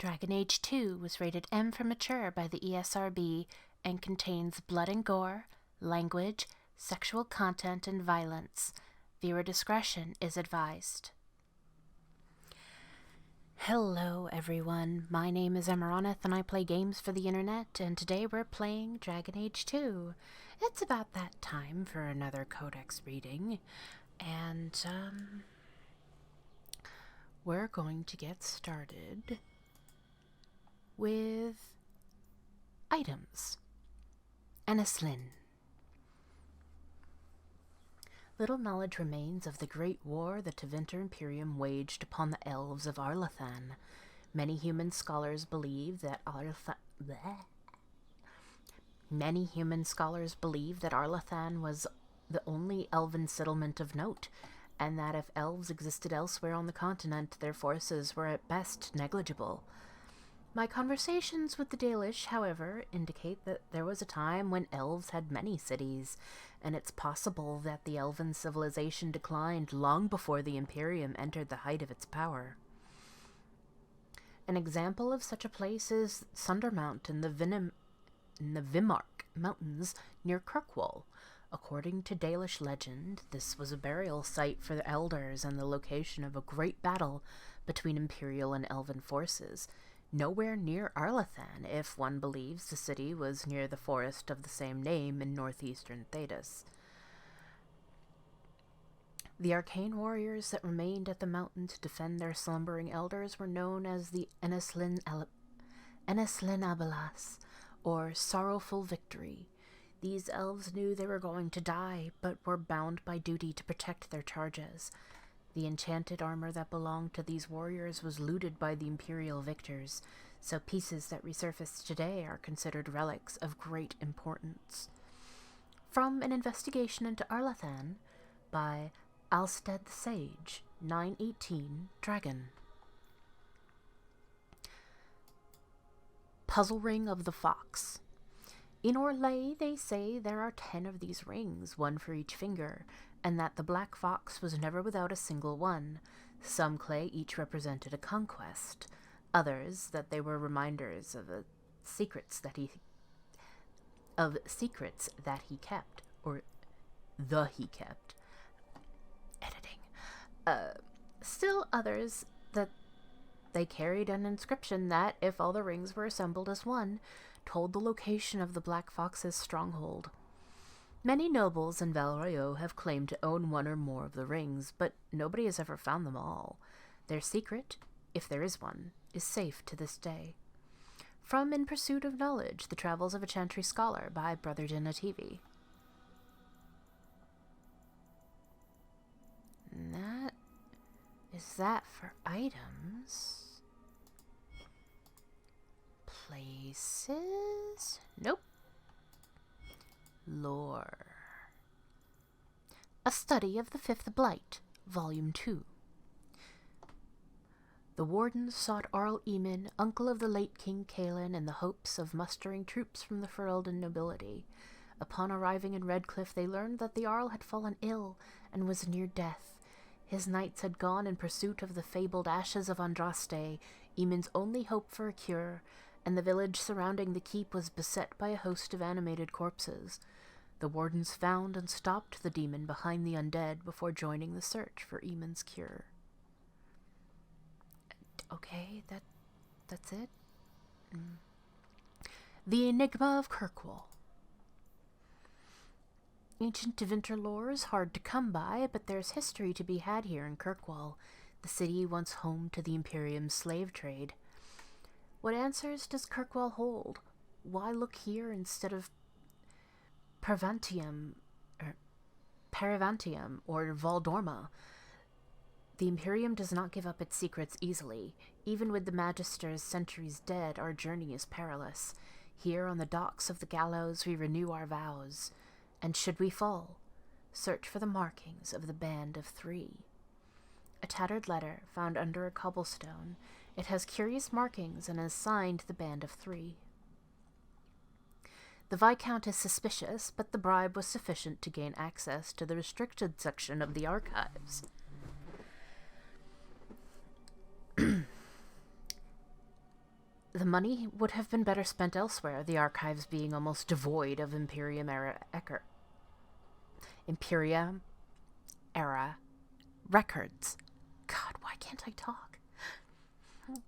Dragon Age 2 was rated M for mature by the ESRB and contains blood and gore, language, sexual content, and violence. Viewer discretion is advised. Hello everyone, my name is Amaronith and I play games for the internet, and today we're playing Dragon Age 2. It's about that time for another Codex reading, and we're going to get started with items. Enasalin. Little knowledge remains of the great war the Tevinter Imperium waged upon the elves of Arlathan. Many human scholars believe that Arlathan was the only elven settlement of note, and that if elves existed elsewhere on the continent, their forces were at best negligible. My conversations with the Dalish, however, indicate that there was a time when elves had many cities, and it's possible that the elven civilization declined long before the Imperium entered the height of its power. An example of such a place is Sundermount in the Vimark Mountains near Kirkwall. According to Dalish legend, this was a burial site for the elders and the location of a great battle between Imperial and Elven forces. Nowhere near Arlathan, if one believes the city was near the forest of the same name in northeastern Thedas. The arcane warriors that remained at the mountain to defend their slumbering elders were known as the Enasalin Abelas, or Sorrowful Victory. These elves knew they were going to die, but were bound by duty to protect their charges. The enchanted armor that belonged to these warriors was looted by the Imperial victors, so pieces that resurface today are considered relics of great importance. From an investigation into Arlathan by Alstead the Sage, 918 Dragon. Puzzle Ring of the Fox. In Orlais, they say there are 10 of these rings, one for each finger, and that the Black Fox was never without a single one. Some claim each represented a conquest, others that they were reminders of secrets that he kept, or he kept. Editing. Still others that they carried an inscription that, if all the rings were assembled as one, told the location of the Black Fox's stronghold. Many nobles in Val Royeaux have claimed to own one or more of the rings, but nobody has ever found them all. Their secret, if there is one, is safe to this day. From In Pursuit of Knowledge, The Travels of a Chantry Scholar by Brother Genativi. And that for items? Places? Nope. Lore. A Study of the Fifth Blight, Volume 2. The wardens sought Arl Eamon, uncle of the late King Caelan, in the hopes of mustering troops from the Ferelden nobility. Upon arriving in Redcliffe, they learned that the Arl had fallen ill and was near death. His knights had gone in pursuit of the fabled ashes of Andraste, Eamon's only hope for a cure, and the village surrounding the keep was beset by a host of animated corpses. The wardens found and stopped the demon behind the undead before joining the search for Eamon's cure. Okay, that's it? The Enigma of Kirkwall. Ancient Tevinter lore is hard to come by, but there's history to be had here in Kirkwall, the city once home to the Imperium's slave trade. What answers does Kirkwall hold? Why look here instead of Paravantium or Valdorma? The Imperium does not give up its secrets easily. Even with the Magister's centuries dead, our journey is perilous. Here on the docks of the gallows we renew our vows. And should we fall, search for the markings of the Band of Three. A tattered letter found under a cobblestone. It has curious markings and is signed the Band of Three. The Viscount is suspicious, but the bribe was sufficient to gain access to the restricted section of the archives. The money would have been better spent elsewhere, the archives being almost devoid of Imperium era records. God, why can't I talk?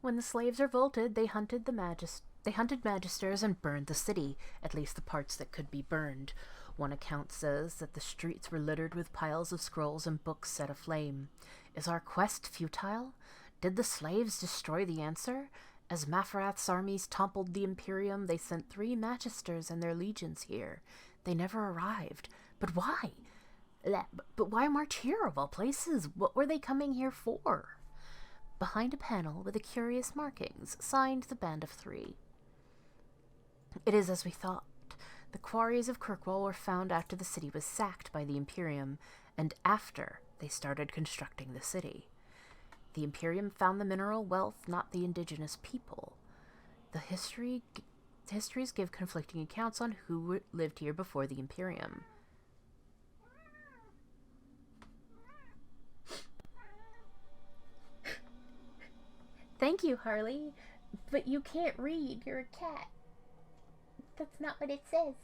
When the slaves revolted, they hunted magisters and burned the city, at least the parts that could be burned. One account says that the streets were littered with piles of scrolls and books set aflame. Is our quest futile? Did the slaves destroy the answer? As Mafarath's armies toppled the Imperium, they sent 3 magisters and their legions here. They never arrived. But why? But why march here of all places? What were they coming here for? Behind a panel with the curious markings, signed the Band of 3. It is as we thought. The quarries of Kirkwall were found after the city was sacked by the Imperium, and after they started constructing the city. The Imperium found the mineral wealth, not the indigenous people. The histories give conflicting accounts on who lived here before the Imperium. Thank you, Harley, but you can't read. You're a cat. That's not what it says.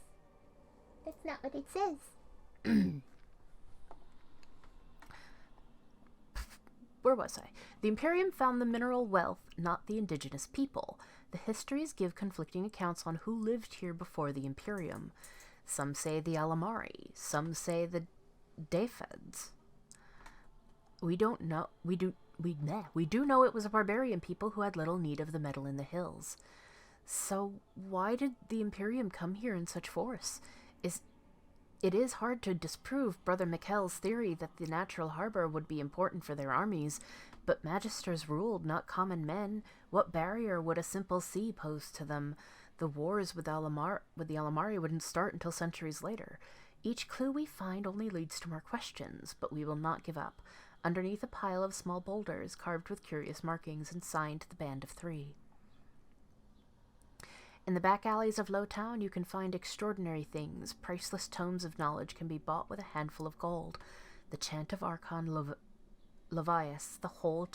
That's not what it says. Where was I? The Imperium found the mineral wealth, not the indigenous people. The histories give conflicting accounts on who lived here before the Imperium. Some say the Alamari, some say the Dafeds. We don't know. We do know it was a barbarian people who had little need of the metal in the hills. So why did the Imperium come here in such force? It is hard to disprove Brother Mikkel's theory that the natural harbor would be important for their armies, but magisters ruled, not common men. What barrier would a simple sea pose to them? The wars with the Alamari wouldn't start until centuries later. Each clue we find only leads to more questions, but we will not give up. Underneath a pile of small boulders, carved with curious markings and signed the Band of 3. In the back alleys of Lowtown, you can find extraordinary things. Priceless tomes of knowledge can be bought with a handful of gold. The Chant of Archon Levias, the whole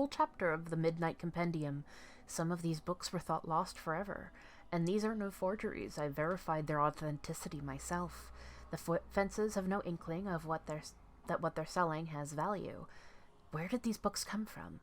chapter of the Midnight Compendium. Some of these books were thought lost forever, and these are no forgeries. I verified their authenticity myself. The fences have no inkling of what they're selling has value. Where did these books come from?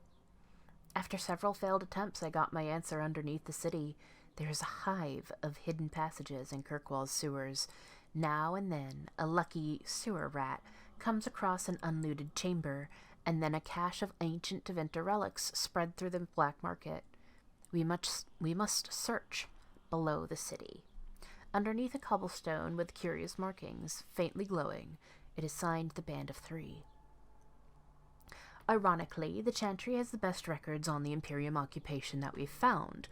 After several failed attempts, I got my answer underneath the city. There is a hive of hidden passages in Kirkwall's sewers. Now and then, a lucky sewer rat comes across an unlooted chamber, and then a cache of ancient Tevinter relics spread through the black market. We must search below the city. Underneath a cobblestone with curious markings, faintly glowing, it is signed the Band of 3. Ironically, the Chantry has the best records on the Imperium occupation that we've found.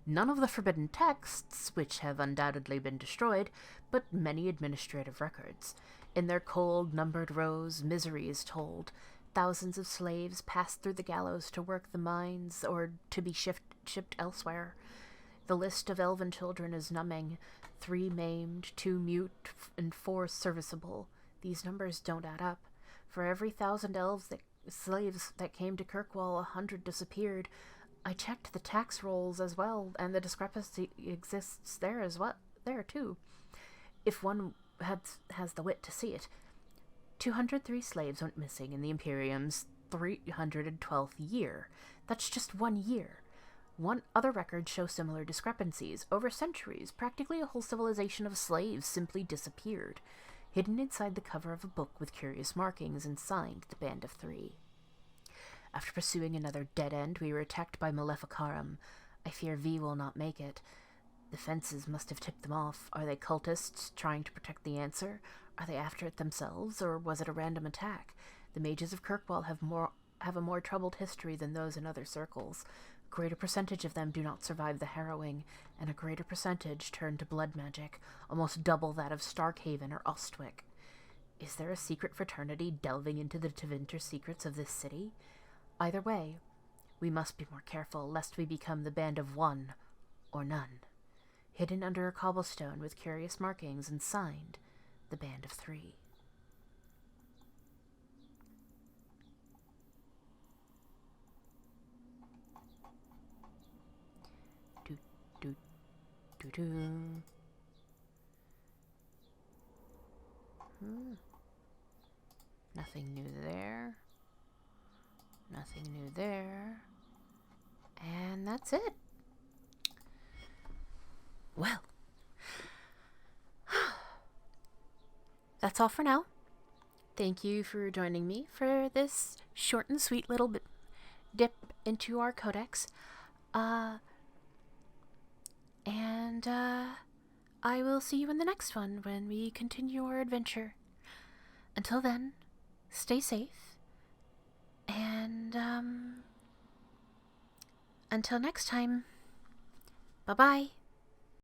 None of the forbidden texts, which have undoubtedly been destroyed, but many administrative records. In their cold, numbered rows, misery is told. Thousands of slaves passed through the gallows to work the mines or to be shipped elsewhere. The list of elven children is numbing. 3 maimed, 2 mute, and 4 serviceable. These numbers don't add up. For every 1,000 slaves that came to Kirkwall, 100 disappeared. I checked the tax rolls as well, and the discrepancy exists there too. If one has the wit to see it. 203 slaves went missing in the Imperium's 312th year. That's just 1 year. Other records show similar discrepancies. Over centuries, practically a whole civilization of slaves simply disappeared, hidden inside the cover of a book with curious markings and signed the Band of 3. After pursuing another dead end, we were attacked by Maleficarum. I fear V will not make it. The fences must have tipped them off. Are they cultists trying to protect the answer? Are they after it themselves, or was it a random attack? The mages of Kirkwall have a more troubled history than those in other circles. A greater percentage of them do not survive the harrowing, and a greater percentage turn to blood magic, almost double that of Starkhaven or Ostwick. Is there a secret fraternity delving into the Tevinter secrets of this city? Either way, we must be more careful, lest we become the Band of 1 or none. Hidden under a cobblestone with curious markings and signed the Band of 3. Nothing new there. Nothing new there. And that's it. Well, that's all for now. Thank you for joining me for this short and sweet little dip into our codex. And I will see you in the next one when we continue our adventure. Until then, stay safe. And until next time, bye-bye.